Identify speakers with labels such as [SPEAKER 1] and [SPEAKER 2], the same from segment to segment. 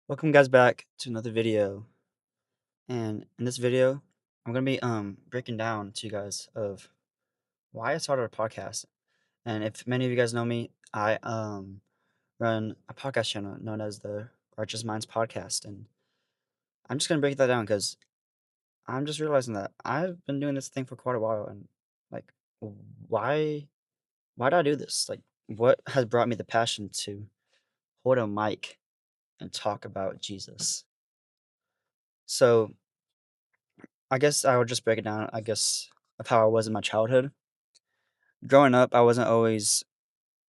[SPEAKER 1] Welcome guys back to another video. And in this video, I'm gonna be breaking down to you guys of why I started a podcast. And if many of you guys know me, I run a podcast channel known as the Righteous Minds Podcast. And I'm just gonna break that down because I'm just realizing that I've been doing this thing for quite a while and like why why do I do this? Like what has brought me the passion to hold a mic and talk about Jesus? So I guess I would just break it down, I guess, of how I was in my childhood. Growing up, I wasn't always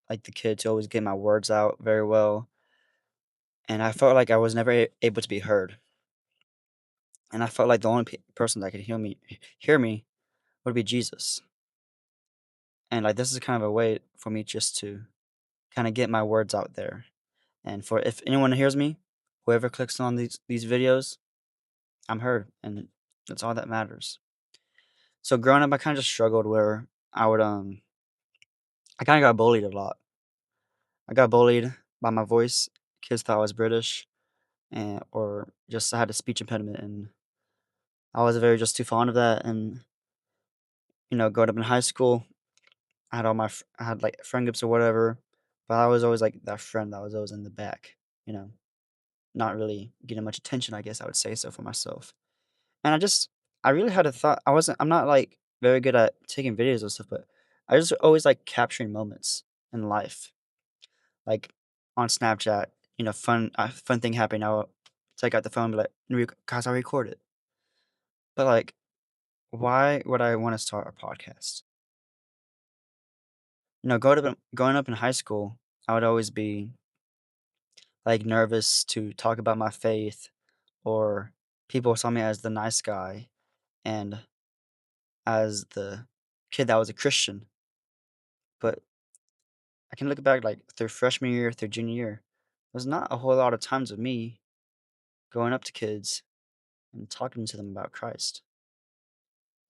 [SPEAKER 1] like the kid to always get my words out very well, and I felt like I was never able to be heard. And I felt like the only person that could hear me would be Jesus. And like this is kind of a way for me just to kind of get my words out there. And for if anyone hears me, whoever clicks on these videos, I'm heard, and that's all that matters. So growing up, I kind of just struggled where I would I kind of got bullied a lot. I got bullied by my voice. Kids thought I was British, and or just I had a speech impediment, and I was very just too fond of that. And growing up in high school, I had I had like friend groups or whatever, but I was always like that friend that was always in the back, you know, not really getting much attention. I guess I would say so for myself. And I really had a thought. I'm not like very good at taking videos and stuff, but I just always like capturing moments in life. Like, on Snapchat, fun thing happened, I'll take out the phone and be like, "Guys, I recorded." But, like, why would I wanna start a podcast? Growing up in high school, I would always be, like, nervous to talk about my faith, or people saw me as the nice guy and as the kid that was a Christian. But I can look back, like, through freshman year, through junior year, there's not a whole lot of times of me going up to kids and talking to them about Christ.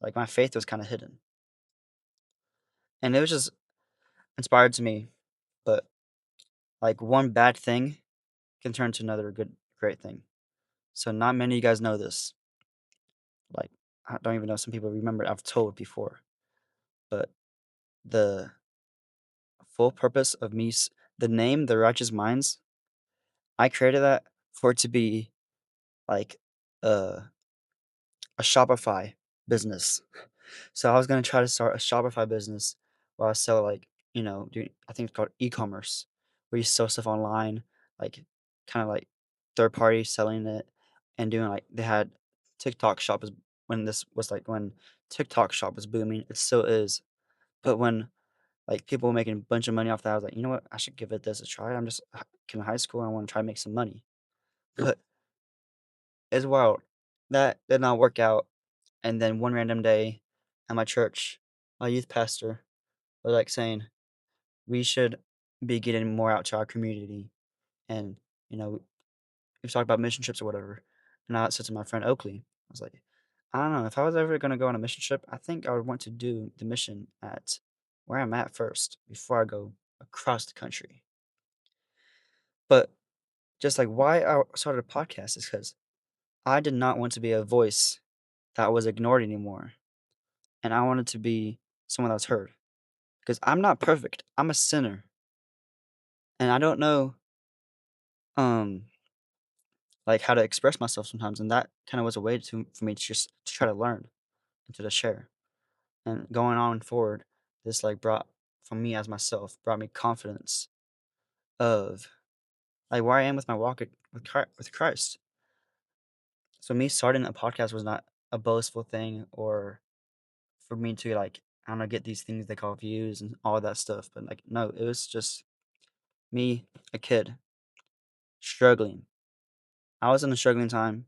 [SPEAKER 1] Like, my faith was kinda hidden, and it was just inspired to me, but, like, one bad thing can turn to another great thing. So not many of you guys know this. Like, I don't even know some people remember I've told before, but the full purpose of the name The Righteous Minds, I created that for it to be like a a Shopify business. So I was gonna try to start a Shopify business where I sell like, I think it's called e-commerce, where you sell stuff online, like kind of like third party selling it and doing like they had TikTok shop is when this was like when TikTok shop was booming. It still is. But when like people were making a bunch of money off that, I was like, you know what? I should give it this a try. I'm just in high school and I want to try to make some money. But it's wild. That did not work out. And then one random day at my church, my youth pastor was like saying, we should be getting more out to our community. And, we've talked about mission trips or whatever. And I said to my friend Oakley, I was like, I don't know, if I was ever going to go on a mission trip, I think I would want to do the mission at where I'm at first before I go across the country. But just like why I started a podcast is because I did not want to be a voice that was ignored anymore. And I wanted to be someone that was heard. Because I'm not perfect. I'm a sinner. And I don't know um like how to express myself sometimes. And that kind of was a way for me to just to try to learn and to share. And going on forward, this like brought for me as myself, brought me confidence of like where I am with my walk with Christ. So me starting a podcast was not a boastful thing or for me to like I don't know get these things they call views and all that stuff. But like no, it was just me, a kid, struggling. I was in a struggling time.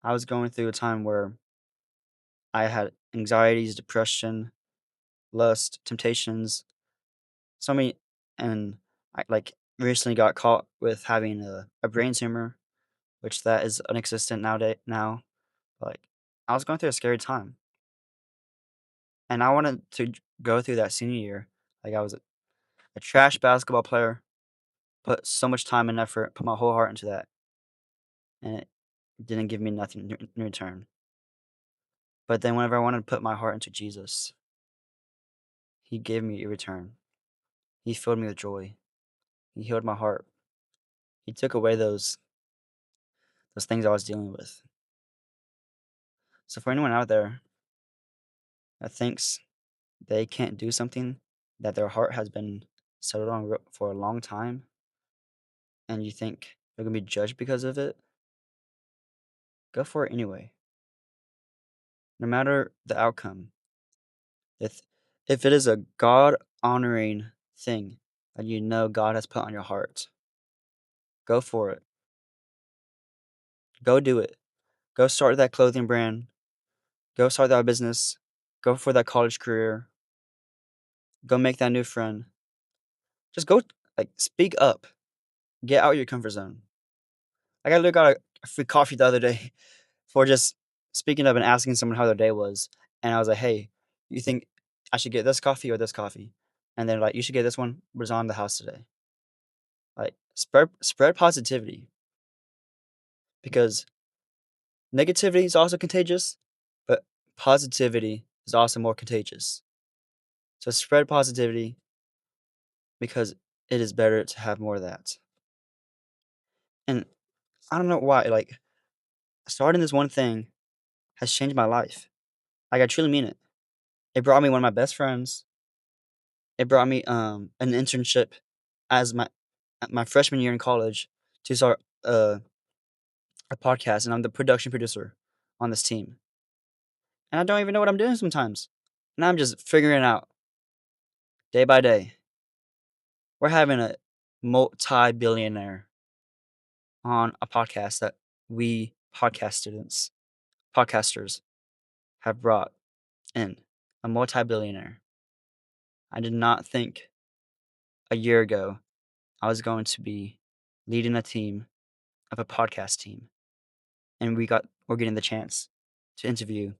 [SPEAKER 1] I was going through a time where I had anxieties, depression, lust, temptations, so many, and I like recently got caught with having a brain tumor, which that is inexistent nowadays now. Like I was going through a scary time, and I wanted to go through that senior year. Like I was a trash basketball player, put so much time and effort, put my whole heart into that, and it didn't give me nothing in return. But then whenever I wanted to put my heart into Jesus, He gave me a return. He filled me with joy. He healed my heart. He took away those things I was dealing with. So for anyone out there that thinks they can't do something that their heart has been settled on for a long time, and you think they're gonna be judged because of it, go for it anyway. No matter the outcome, if if it is a God honoring thing that you know God has put on your heart, go for it. Go do it. Go start that clothing brand. Go start that business. Go for that college career. Go make that new friend. Just go, like, speak up. Get out your comfort zone. Like, I literally got a free coffee the other day for just speaking up and asking someone how their day was, and I was like, "Hey, you think I should get this coffee or this coffee?" And they're like, "You should get this one, but it's on the house today." Like, spread positivity because negativity is also contagious, but positivity is also more contagious. So spread positivity because it is better to have more of that. And I don't know why, like, starting this one thing has changed my life. Like, I truly mean it. It brought me one of my best friends. It brought me an internship as my freshman year in college to start a podcast, and I'm the production producer on this team. And I don't even know what I'm doing sometimes. And I'm just figuring it out day by day. We're having a multi-billionaire on a podcast that we podcasters have brought in. A multi-billionaire. I did not think a year ago I was going to be leading a team of a podcast team. And we're getting the chance to interview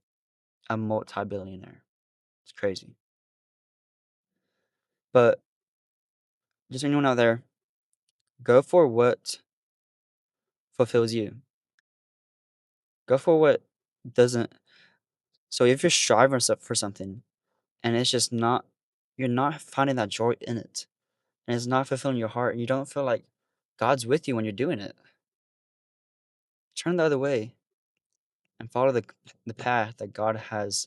[SPEAKER 1] a multi-billionaire. It's crazy. But just anyone out there, go for what fulfills you. Go for what doesn't. So if you're striving for something and it's just not, you're not finding that joy in it, and it's not fulfilling your heart, and you don't feel like God's with you when you're doing it, turn the other way and follow the path that God has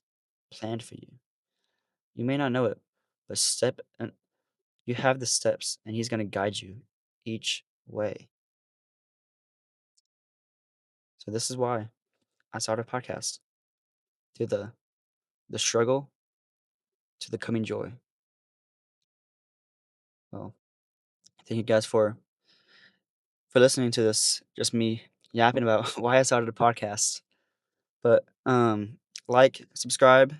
[SPEAKER 1] planned for you. You may not know it, but you have the steps, and He's going to guide you each way. So this is why I started a podcast, through the struggle to the coming joy. Well, thank you guys for listening to this. Just me yapping about why I started a podcast. But like, subscribe,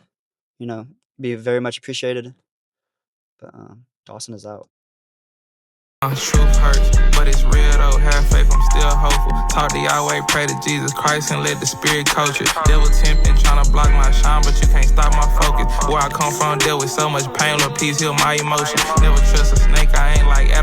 [SPEAKER 1] be very much appreciated. But Dawson is out.
[SPEAKER 2] Truth hurts, but it's real though. Have faith, I'm still hopeful. Talk to Yahweh, pray to Jesus Christ, and let the Spirit coach it. Devil tempting, tryna block my shine, but you can't stop my focus. Where I come from, dealt with so much pain, Lord, peace, heal my emotions. Never trust a snake, I ain't like Adam.